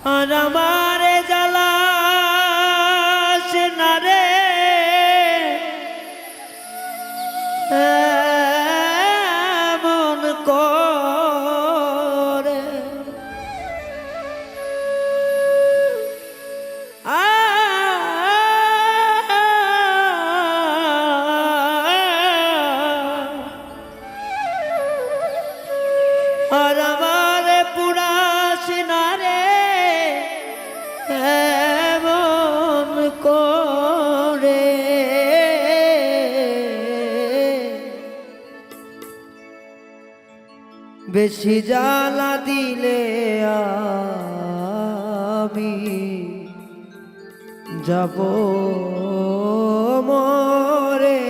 আর আমারে জ্বালাস না রে এমন করে আর আমারে পুরাস না রে এমন করে বেশি জ্বালা দিলে আমি যাব মরে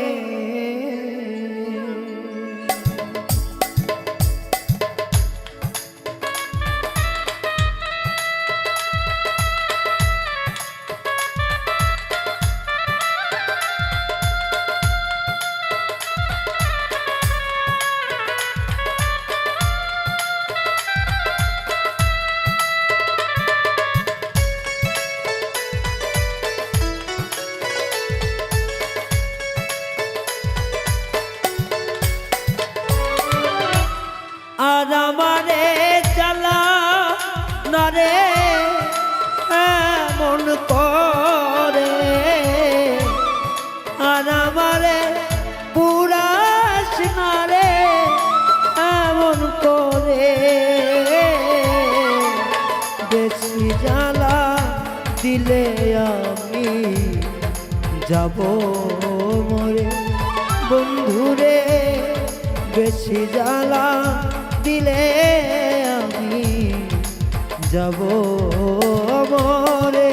আর আমারে জ্বালা না রে এমন করে আর আমারে পুরাস না রে এমন করে বেশি জ্বালা দিলে আমি যাব মরে বন্ধুরে বেশি জ্বালা দিলে আমি যাব মরে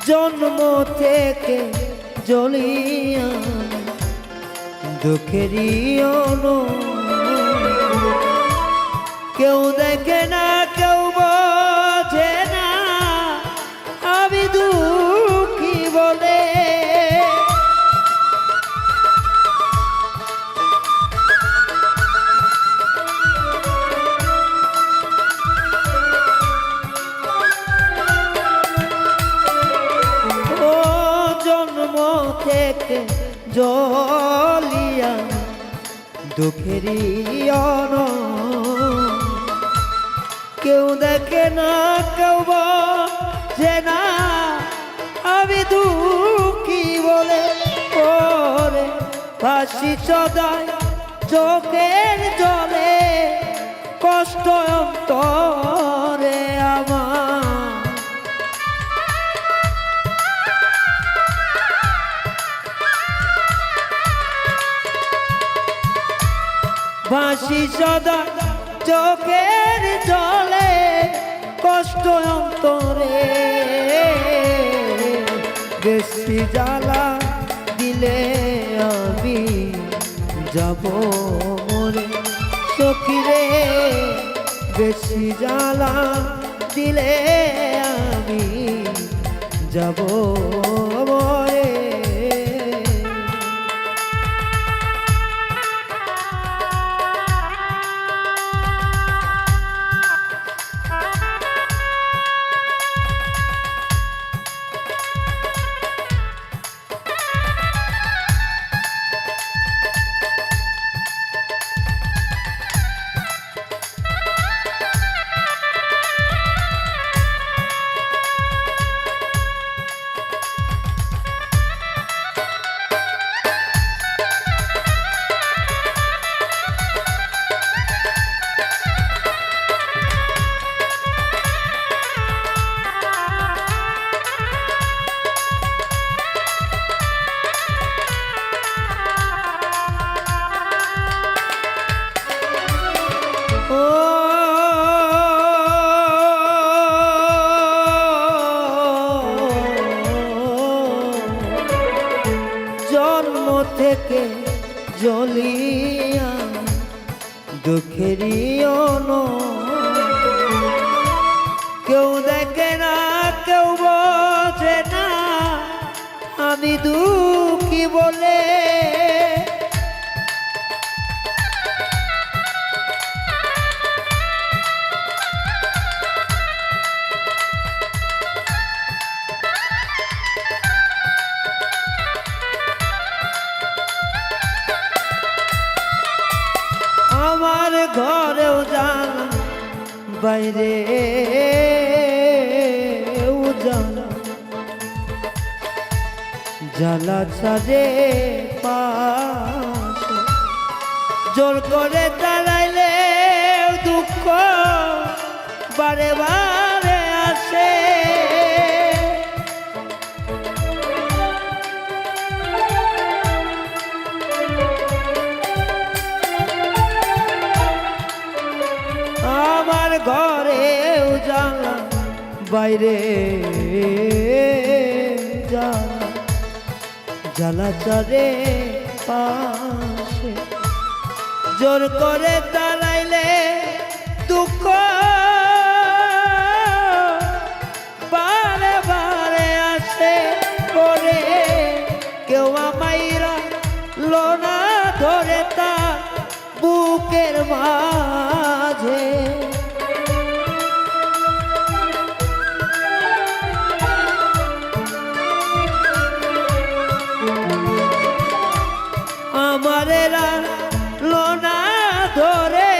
জন্ম থেকে জ্বলিয়া দুঃখেরই কেউ দেখে না কেউ বোঝে না আমি দুঃখী বলে থেকে জ্বলিয়া দুঃখেরই কেউ দেখে না কেউ বোঝে না আমি দুঃখী বলে করে ভাসি সদাই চোখের জলে কষ্ট অন্তরে আমার ভাসি সদা চোখের জলে কষ্ট অন্তরে বেশি জ্বালা দিলে আমি যাব মরে সখীরে বেশি জ্বালা দিলে আমি যাব মরে থেকে জ্বলিয়া দুঃখেরই কেউ দেখে না কেউ বোঝে না আমি দুঃখী বলে। আমার ঘরেও জানা বাইরে জানা জ্বালা ছাড়ে পাশে জোর করে দাঁড়াইলে দুঃখ বারে বারে আসে। আমার ঘরেও জানা বাইরে জানা জ্বালা চারে পাশে জোর করে দাঁড়াইলে দুঃখ বারে বারে আসে করে কেউ আমাইরা লোনা ধরে তার বুকের মাঝে। আমারেরা লোনা ধরে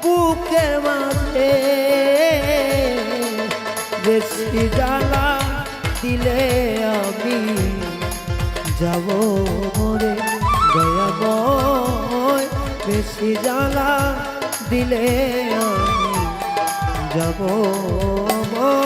বুকের মাঝে বেশি জ্বালা দিলে আমি যাব মরে দয়াময়। বেশি জ্বালা দিলে আমি যাব মরে।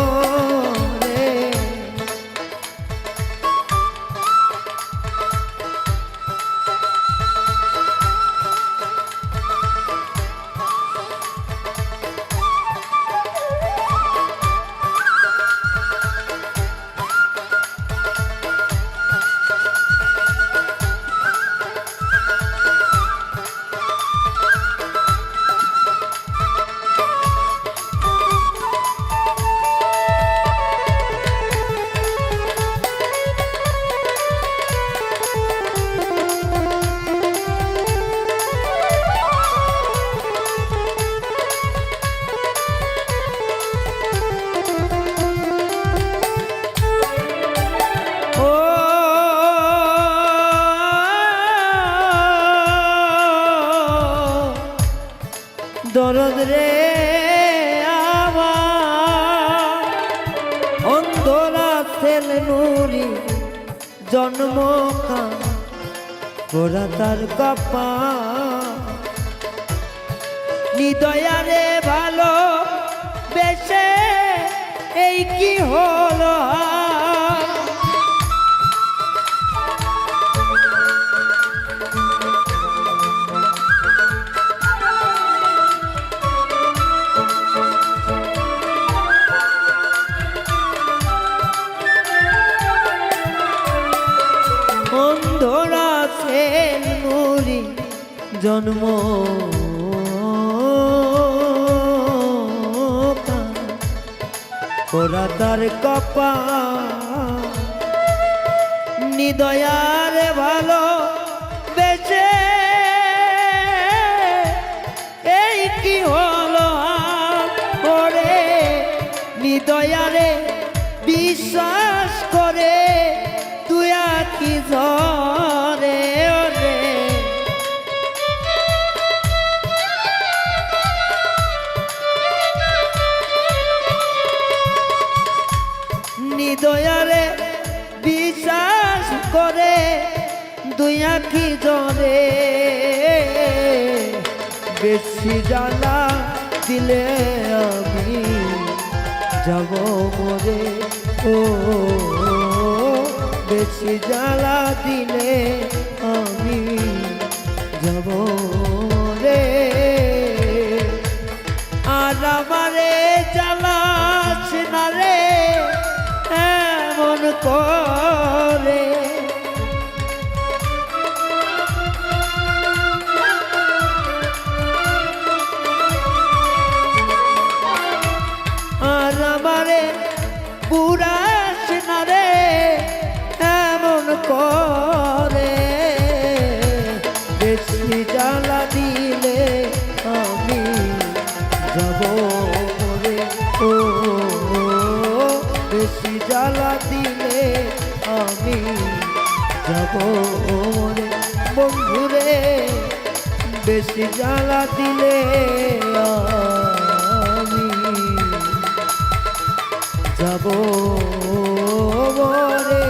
দরদ রে আমার অন্ধরা ছেলে নুরি জন্ম গোরা তার কপা নিদয়ারে ভালো বেশে এই কি হলো। অন্ধরা সেল নুরি জন্ম ওরা তার কপা নিদয়ারে ভালো বেঁচে এই কি হলো ওরে নিদয়ারে বিশ্বাস করে তুই কি ঝরে ওরে। নিদয়ারে বিশ্বাস করে দুই আঁখি জ্বরে বেশি জ্বালা দিলে আমি যাব মরে। ও বেশি জ্বালা দিলে আমি যাব রে। আর আমারে জ্বালাস না রে এমন করে যাব রে বন্ধুরে বেশি জ্বালা দিলে আমি যাব রে।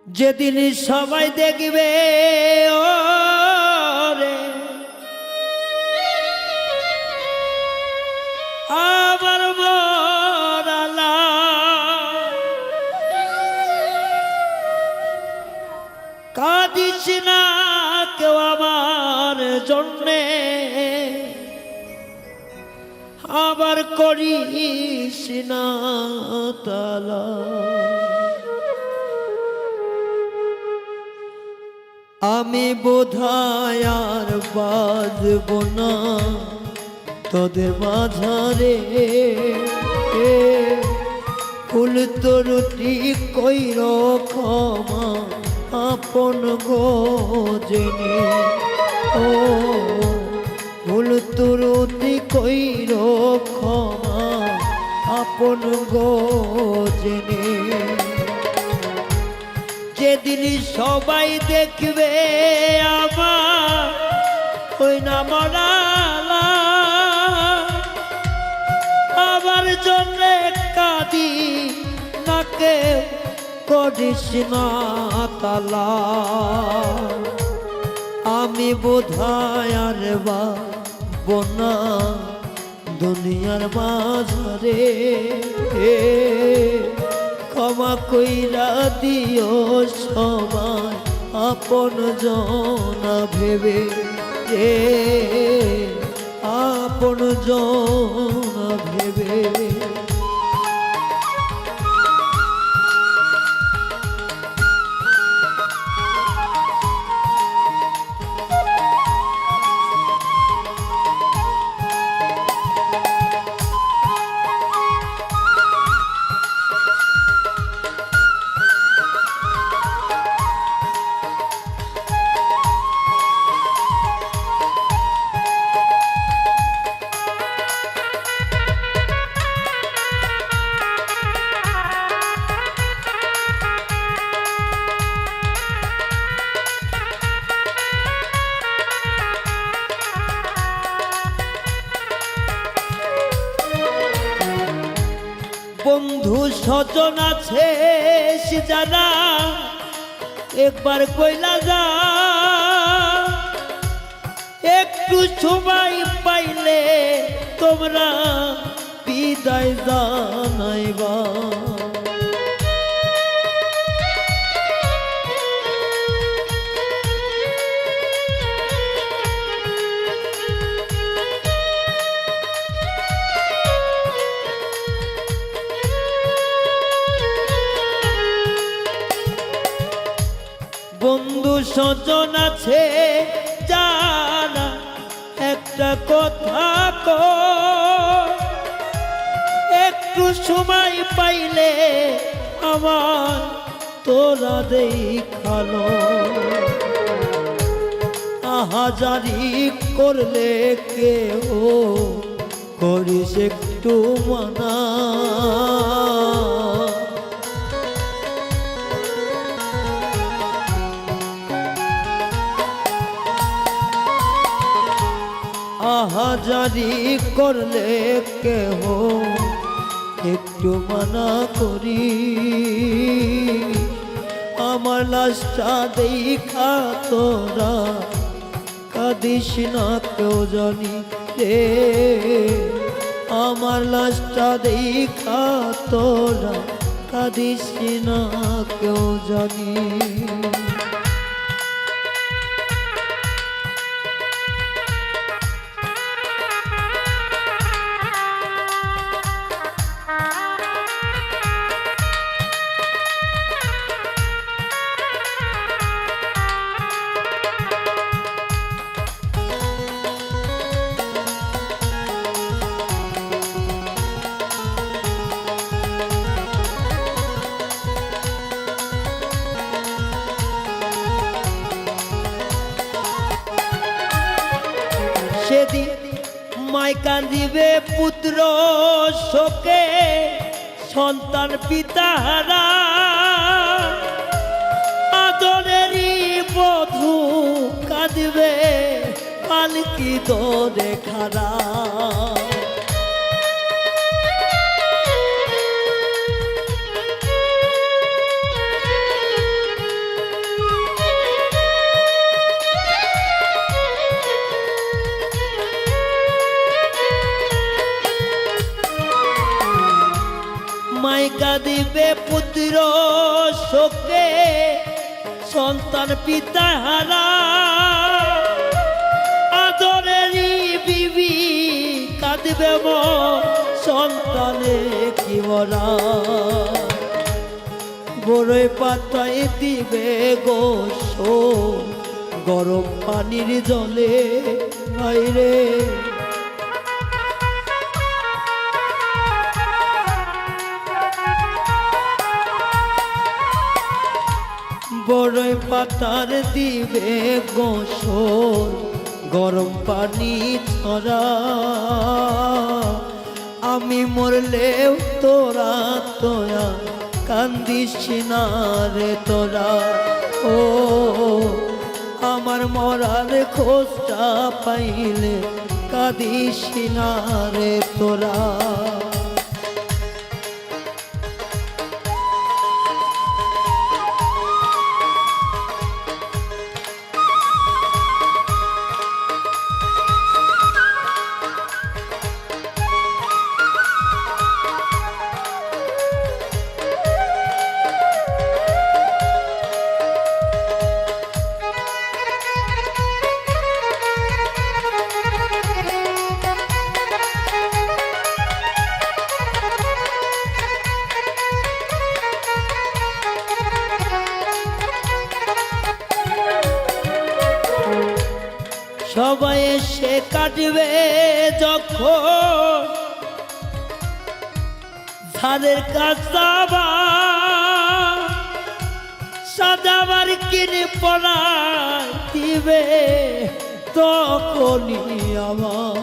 যেদিন সবাই দেখবে ওরে আমার মরালা কাঁদিস না কেউ আমার জন্যে আবার করিস না তালা আমি বোধহয় আর বাজব না তোদের মাঝারে ফুল তরুটি কইর ক্ষমা আপন গো জেনে ও ফুল তরুটি কইর ক্ষমা আপন গো জেনে যেদিন সবাই দেখবে আমার ওই না মরালা আমার জন্য কাঁদি নাকে করিস না তালা আমি বোধহয় আর বনা দুনিয়ার মাঝারে ক্ষমা কইরা দিও সবাই আপন জনা ভেবে রে আপন জনা ভেবে বন্ধু স্বজন আছে জানা একবার কইলা যা একটু সময় পাইলে তোমরা বিদায় জানাইবা বন্ধু স্বজন আছে জানা একটা কথা একটু সময় পাইলে আমার তোরা দেখালো আহাজারি করলে কেউ করিস একটু মানা আহাজারি করলে কেহ একটু মানা করি আমার লাশটা দেখা তোরা কাঁদিস না কেউ জানি রে আমার লাশটা দেখা তোরা কাঁদিস না কেউ জানি। সেদিন মাই কাঁদিবে পুত্র শোকে, সন্তান পিতাহারা, আদরেরই বধূ কাঁদিবে পালকি দরে খাড়া। মাই কাঁদিবে পুত্র শোকে, সন্তান পিতাহারা, আদরেরই বিবি কাঁদিবে সন্তানে কি মরা। বড়ই পাতায় দিবে গোসল গরম পানির জলে বাইরে। বড়ই পাতার দিবে গোসল গরম পানি ছড়া। আমি মরলেও তোরা তোয়া কান্দিস না রে তোরা। ও আমার মরার খোঁজটা পাইলে কাঁদিস না রে তোরা। সবাই এসে কাটবে যখন ধানের কাছাবা, সাদাবার কিনে পড়ায় দিবে তখনই আমার।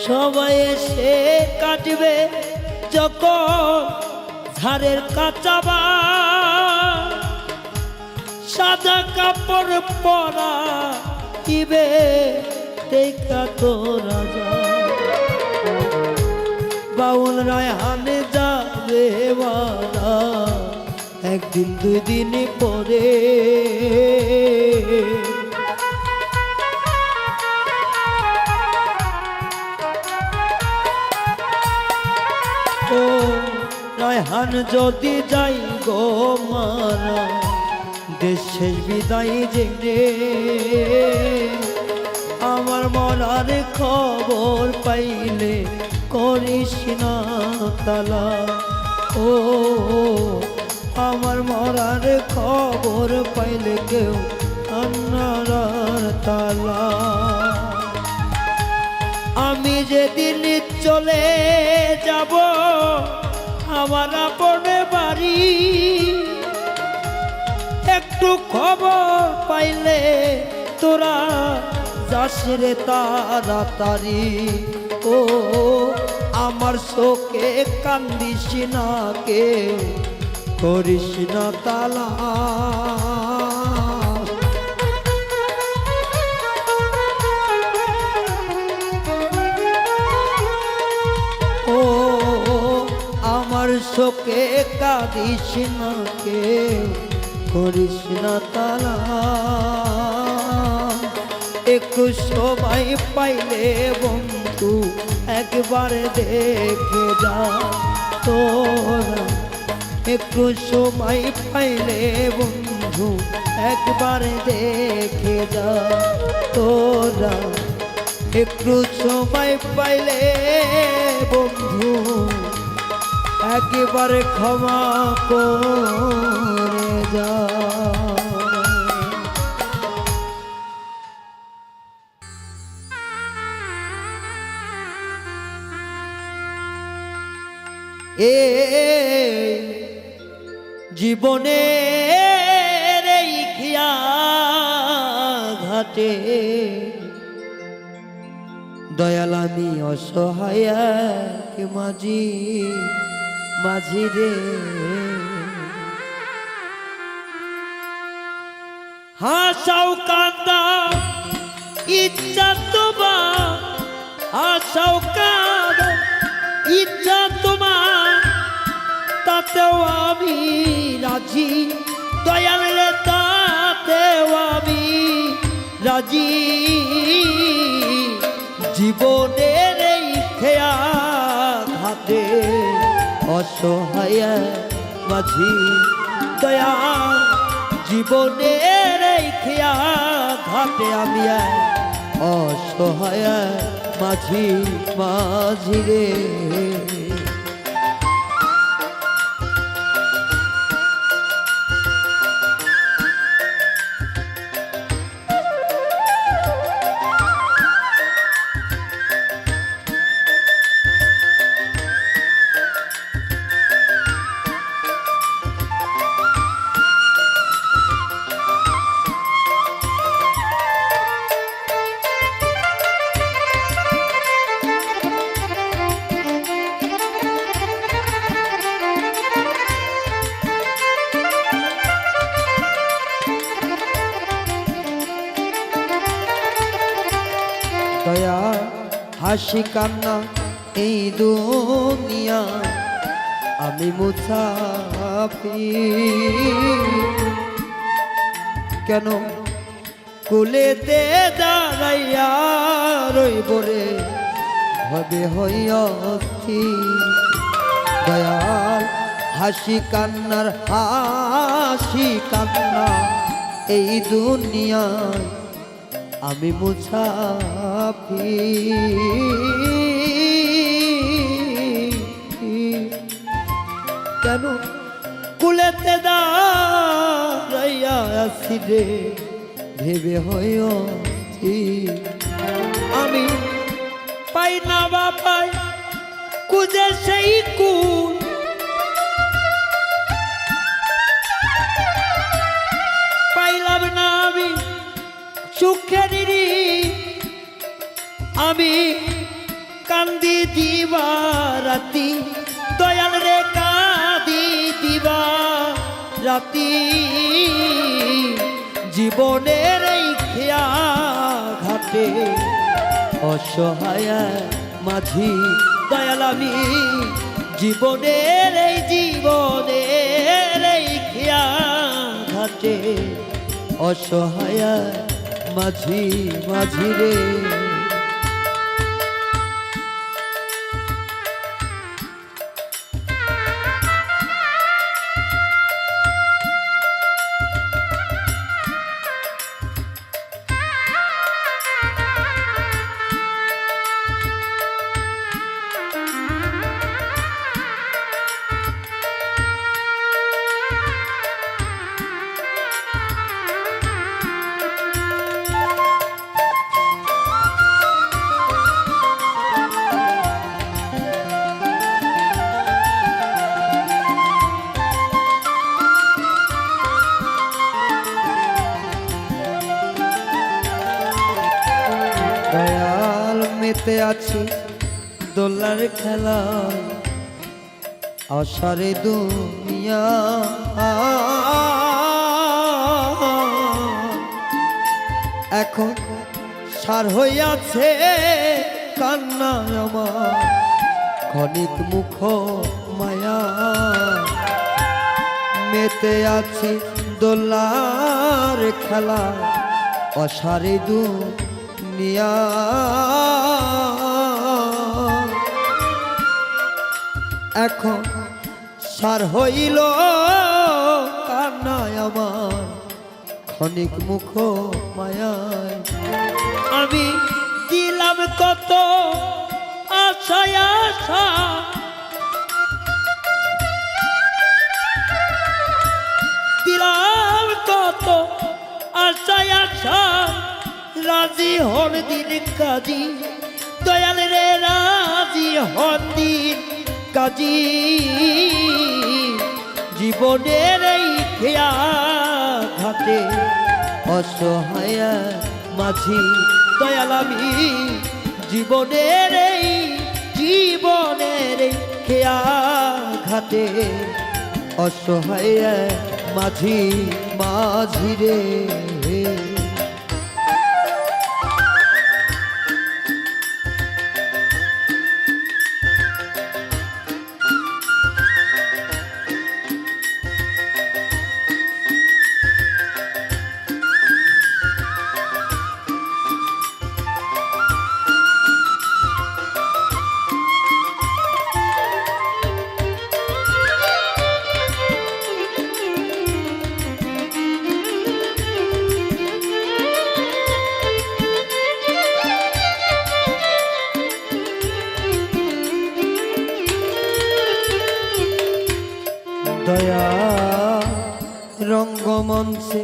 সবাই এসে কাটবে যখন ধারের কাচাবা, সাদা কাপড় পরা দিবে দেখা তো রাজা। বাউল রায়হানে যাবে বারা একদিন দুই দিন পরে। ও রায়হান যদি যাই গো মারা দেশের বিদায় জেনে, আমার মরার খবর পাইলে করিস না তালা। ও আমার মরার খবর পাইলে কেউ আন্নার তালা। আমি যেদিন চলে যাব আমার আপন বাড়ি, একটু খবর পাইলে তোরা যাস রে তাড়াতাড়ি। ও আমার শোকে কান্দিস না কে করিস না তালা। ও শোকে কাঁদিস না কেউ, করিস না তারা। একটু সময় পাইলে বন্ধু একবার দেখে যা তোরা, একটু সময় পাইলে বন্ধু একবার দেখে যা তোরা, একটু সময় পাইলে বন্ধু একবারে ক্ষমা করে যা। এ জীবনের এই খিয়া ঘাটে দয়াল আমি অসহায় মাঝি মাঝি রে, হাসাও কান্দা ইচ্ছা তোমার, হাসাও কান্দা ইচ্ছা তোমার, তাতেও আমি রাজি দয়াল রে, তাতেও আমি রাজি। জীবনের এই খেয়া ঘাটে অসহায় মাঝি দয়াল, জীবনের এই খেয়া ঘাটে আমি অসহায় মাঝি মাঝি রে। দয়া হাসি কান্না এই দুনিয়া আমি মুসাফির, কেন কুলেতে দাঁড়াইয়া রইব রে হবে হইয়া অস্থির। দয়াল হাসি কান্নার হাসি কান্না এই দুনিয়ায় আমি মুসাফির, কেন কুলেতে দাঁড়াইয়া আছি রে ভেবে হইয়া আমি পাই না বা পাই কুজে সেই কুল, পাইলাম না আমি সুখের আমি কান্দি দিবা রাতি দয়াল রে, কাঁদি দিবা রাতি। জীবনের এই খেয়া ঘাটে অসহায় মাঝি দয়াল আমি, জীবনের এই খেয়া ঘাটে অসহায় মাঝি মাঝি রে। দয়াল মেতে আছি দোলার খেলায় আশারে দুনিয়া, এখন সার হইয়াছে কান্না আমার ক্ষণিক মুখ মায়া। মেতে আছি দোলার খেলা অসারে দুনিয়া এখন সার হইল কান্নায় আমার ক্ষণিক মুখ মায়ায় আমি দিলাম কত আশায় আশা দিলাম কত আশায় আশা রাজি হন দিন কাজী দয়াল রে রাজি হন দিন কাজী জীবনের এই খেয়া ঘাটে অসহায় মাঝি দয়াল আমি জীবনের খেয়া ঘাটে অসহায় মাঝি মাঝি রে দয়া রঙ্গমঞ্চে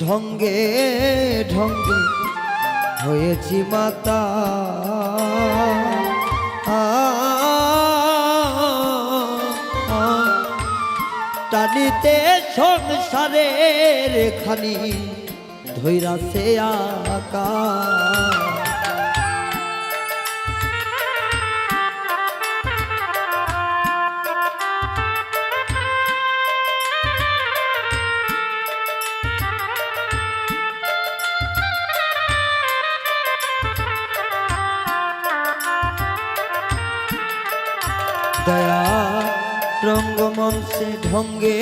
ঢঙ্গে ঢঙ্গে হয়েছি মাতা টানিতে সংসারের খানি ধৈরাছে আকা দয়া রঙ্গমঞ্চে ঢঙ্গে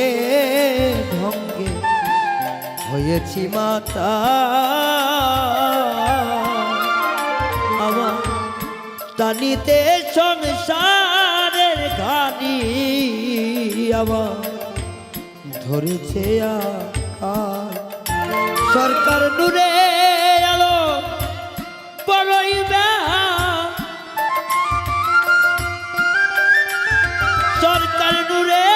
ঢঙ্গে হয়েছি মাতা আমার টানিতে সংসারের ঘানি আমার ধরেছে আকার সরকার নূরে আলো বড়ই সরকার নূরে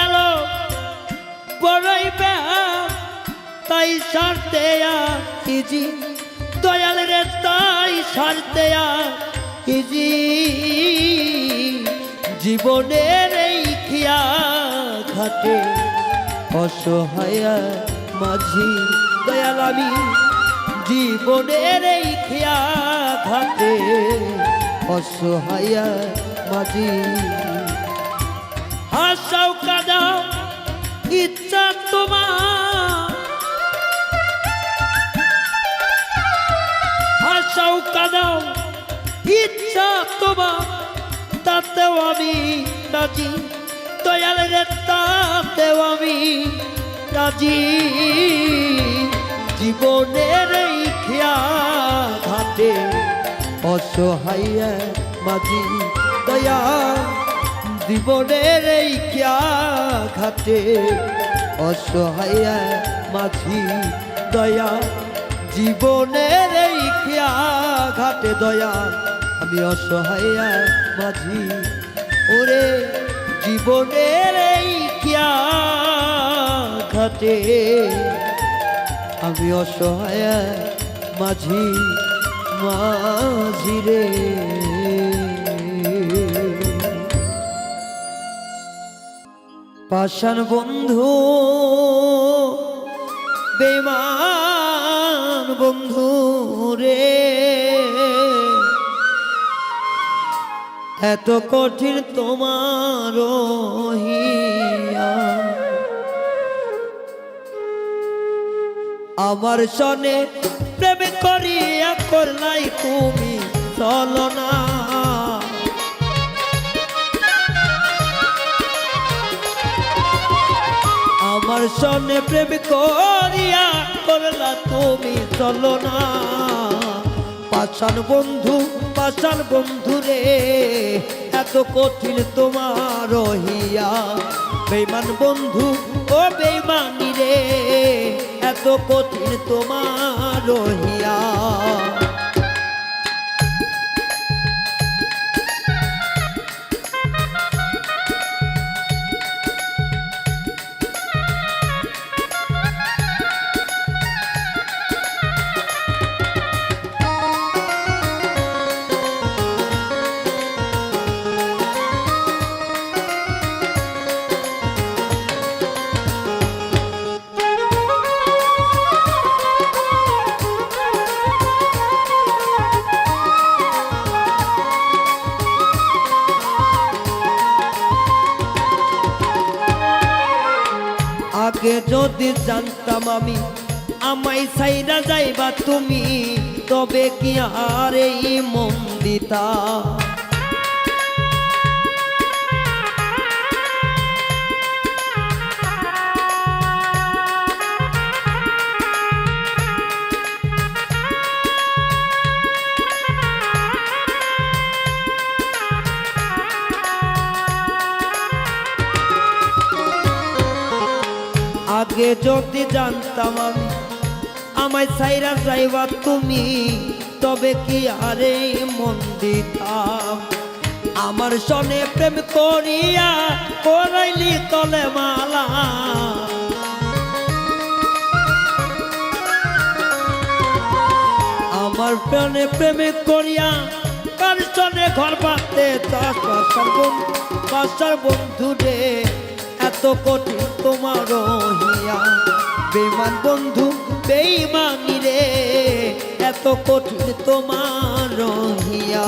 আলো বড়ই তাই সারতে ইজি দয়াল রে তাই সারতে ইজি জীবনের এই খিয়া ঘাটে অসহায় মাঝি দয়াল আমি জীবনের এই খিয়া ঘাটে অসহায় মাঝি হাসাও কাদাও ইচ্ছা তোমার হাসাও কাদাও ইচ্ছা তোমার তাতেও আমি রাজি দয়াল রে তাতেও আমি রাজি জীবনের এই খেয়া ঘাটে অসহায় মাঝি দয়া জীবনের এই খেয়া ঘাটে অসহায় মাঝি দয়া জীবনের এই খেয়া ঘাটে দয়া আমি অসহায় মাঝি ওরে জীবনের এই খেয়া ঘাটে আমি অসহায় মাঝি মাঝি রে পাষাণ বন্ধু বেঈমান বন্ধু রে এত কঠিন তোমার হিয়া আমার সনে প্রেম করিয়া করলাই তুমি চলো না আমার সনে প্রেম করিয়া করলা তুমি চলো না। পাষাণ বন্ধু রে এত কঠিন তোমার হিয়া। বেঈমান বন্ধু ও বেঈমানি রে এত কঠিন তোমার হিয়া। আগে যদি জানতাম আমি আমায় ছাইরা যাইবা তুমি, তবে কি আর এই মন দিতা। আগে যদি জানতাম আমি আমায় ছাইরা যাইবা তুমি, তবে কি আরে মন দিতাম। আমার সনে প্রেম করিয়া করাইলি তলে মালা। আমার প্রাণে প্রেমে করিয়া কার সনে ঘর বাঁধতে চাস। পাশার বন্ধু রে এত কঠিন তোমার হিয়া। বেঈমান বন্ধু বেঈমানি রে এত কঠিন তোমার হিয়া।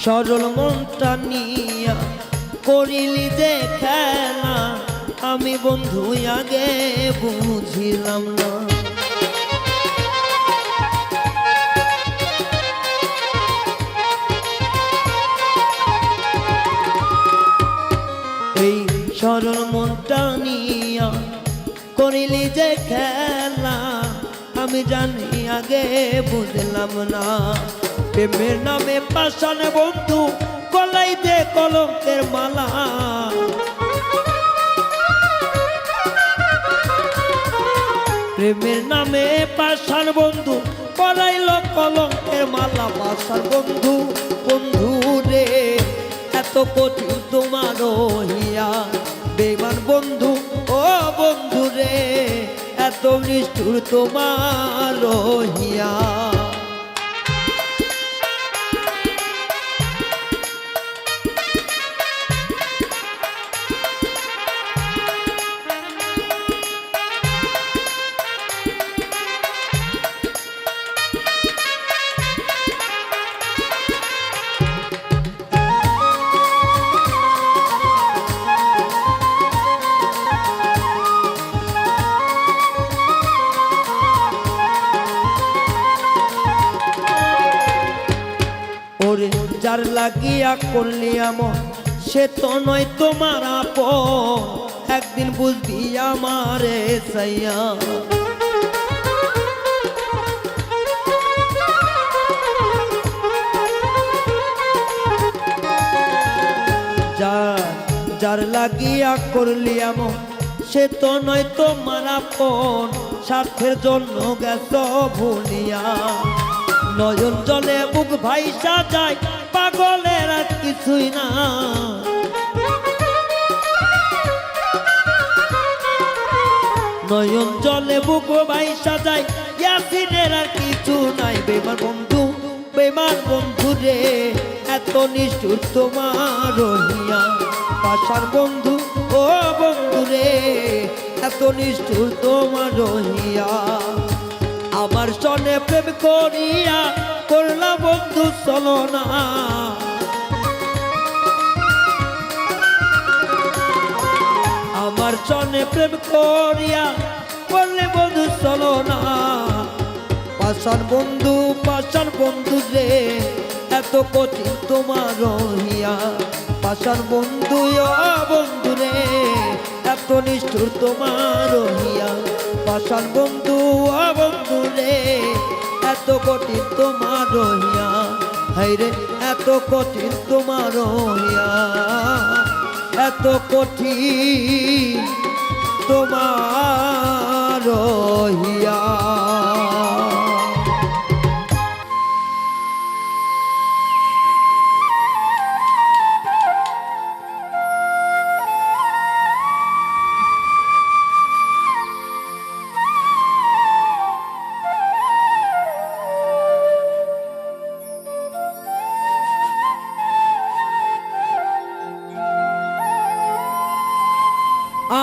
সরল মনটা নিয়া করিলি যে খেলা, আমি বন্ধু আগে বুঝিলাম না। এই সরল মনটা নিয়া করিলি যে খেলা, আমি জানি আগে বুঝলাম না। প্রেমের নামে পাষাণ বন্ধু গলায় দে কলঙ্কের মালা। প্রেমের নামে পাষাণ বন্ধু গলাইল কলঙ্কের মালা। পাষাণ বন্ধু রে এত কঠিন তোমার হিয়া। বেঈমান বন্ধু ও বন্ধু রে এত নিষ্ঠুর তোমার হিয়া। যার লাগিয়া করলি আমন সে তো নয় তোমার আপন, একদিন বুঝবি আমারে সাইয়া। যার লাগিয়া করলি আমন সে তো নয় তোমার আপন, স্বার্থের জন্য গেছ ভুলিয়া। নয়ন জলে বুক ভাইসা যায় পাগলের আর কিছুই না। নয়ন জলে বুক ভাইসা যায় ইয়াসিনের আর কিছু নাই। বেঈমান বন্ধু রে এত নিষ্ঠুর তোমার হিয়া। পাষাণ বন্ধু ও ও বন্ধুরে এত নিষ্ঠুর তোমার রহিয়া আমার সনে প্রেম করিয়া করলা বন্ধু চলো না আমার সনে প্রেম করিয়া করলে বন্ধু চলো না পাষাণ বন্ধু রে এত কঠিন তোমার রহিয়া পাষাণ বন্ধু ও বন্ধু রে এত নিষ্ঠুর তোমার রহিয়া পাষাণ বন্ধু ও বন্ধু রে এত কঠিন তোমার রহিয়া হাইরে এত কঠিন তোমার রহিয়া এত কঠিন তোমার রহিয়া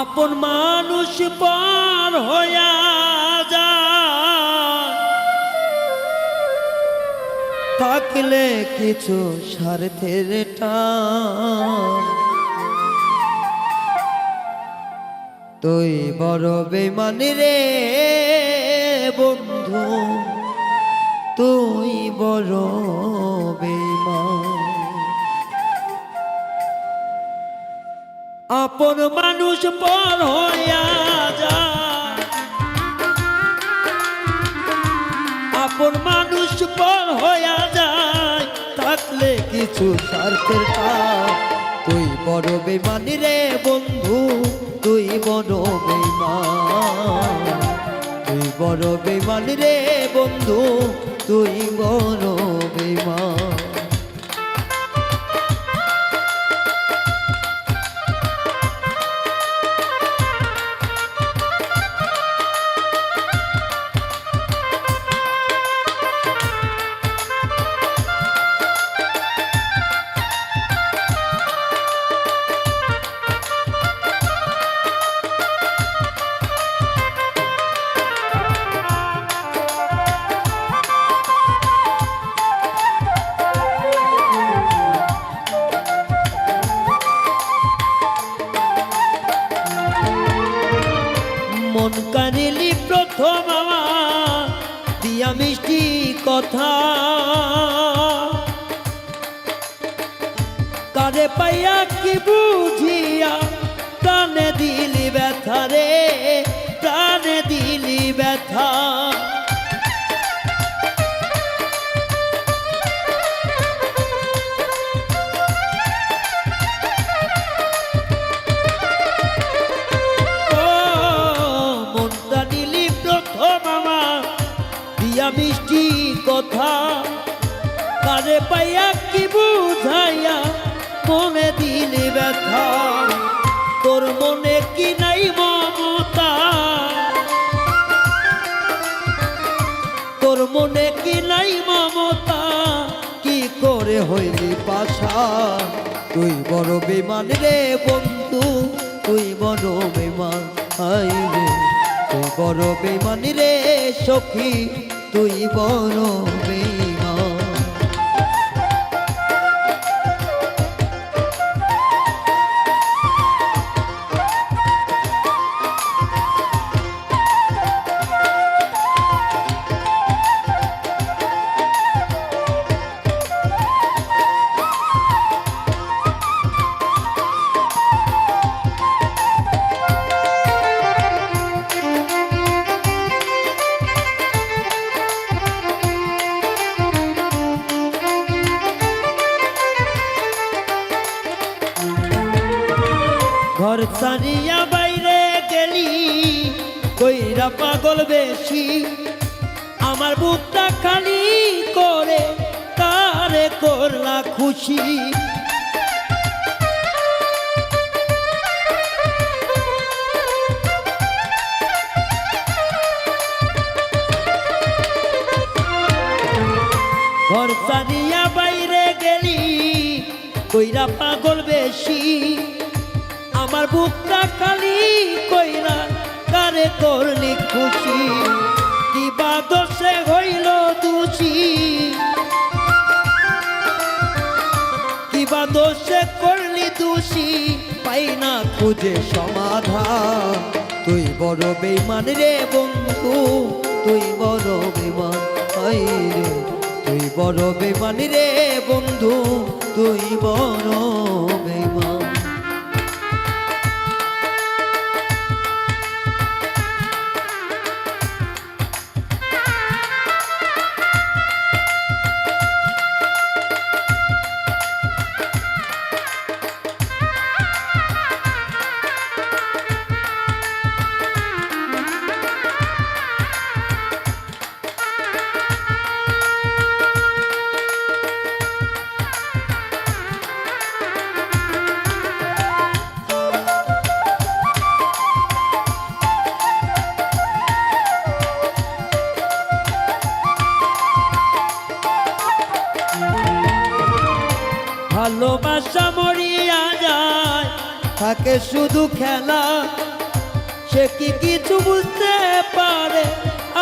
আপন মানুষ পার হইয়া যায় থাকলে কিছু স্বার্থের টান তুই বড় বেঈমানি রে বন্ধু তুই বড় বেঈমান আপন মানুষ পর হইয়া যায় আপন মানুষ পর হইয়া যায় থাকলে কিছু স্বার্থের টান তুই বড় বেঈমানি রে বন্ধু তুই বড় বেঈমান তুই বড় বেঈমানি রে বন্ধু তুই বড় বেঈমান মন কানিলি প্রথম আমার দিয়া মিষ্টি কথা কারে পাইয়া কি বুঝিয়া প্রাণে দিলি ব্যথা রে প্রাণে দিলি ব্যথা মিষ্টি কথা কারে পাইয়া কি বুঝাইয়া মনে দিলি ব্যথা তোর মনে কি নাই মমতা তোর মনে কি নাই মমতা কি করে হইলি পাষাণ তুই বড় বেঈমান রে বন্ধু তুই বড় বেঈমান হাই রে তুই বড় বেঈমান রে সখী তুই বড় বেঈমান ঘর ছাড়িয়া বাইরে গেলি কইরা পাগল বেশি আমার বুকটা খালি করে কারে করলা খুশি ঘর ছাড়িয়া বাইরে গেলি কইরা পাগল বেশি আমার বুকটা খালি কইরা কারে করলি খুশি কিবা দোষে হইল দোষী কিবা দোষে করলি দোষী পাই না খুঁজে সমাধান তুই বড় বেঈমান রে বন্ধু তুই বড় বেঈমান হাই রে তুই বড় বেঈমান রে বন্ধু তুই বড় বেঈমান ভালোবাসা মরিয়া যায় থাকে শুধু খেলা সে কি কিছু বুঝতে পারে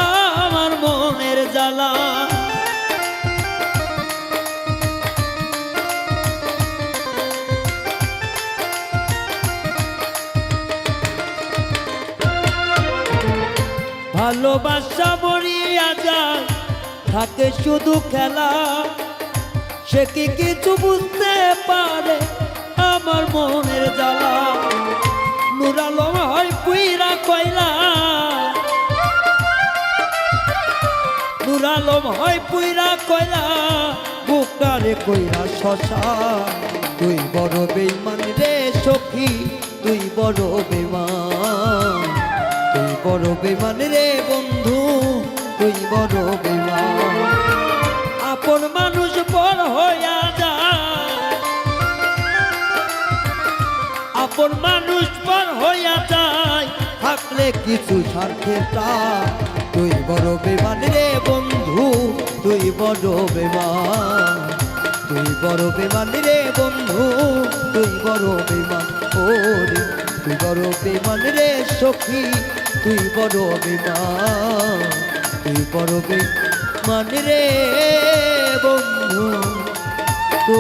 আমার মনের জ্বালা ভালোবাসা মরিয়া যায় থাকে শুধু খেলা সে কি কিছু বুঝতে পারে আমার মনের জ্বালা নূর আলম হয় পুইরা কয়লা নূর আলম হয় পুইরা কয়লা বুকটারে কইরা শশা তুই বড় বেঈমান রে সখী তুই বড় বেঈমান তুই বড় বেঈমান রে বন্ধু তুই বড় বেঈমান আপন মানুষ পর হইয়া যায় আপন মানুষ পর হইয়া যায় থাকলে কিছু স্বার্থে তুই বড় বেঈমান রে বন্ধু তুই বড় বেঈমান তুই বড় বেঈমান রে বন্ধু তুই বড় বেঈমান ওরে তুই বড় বেঈমান রে সখী তুই বড় বেঈমান তুই বড় বেঈমান রে বন্ধু তো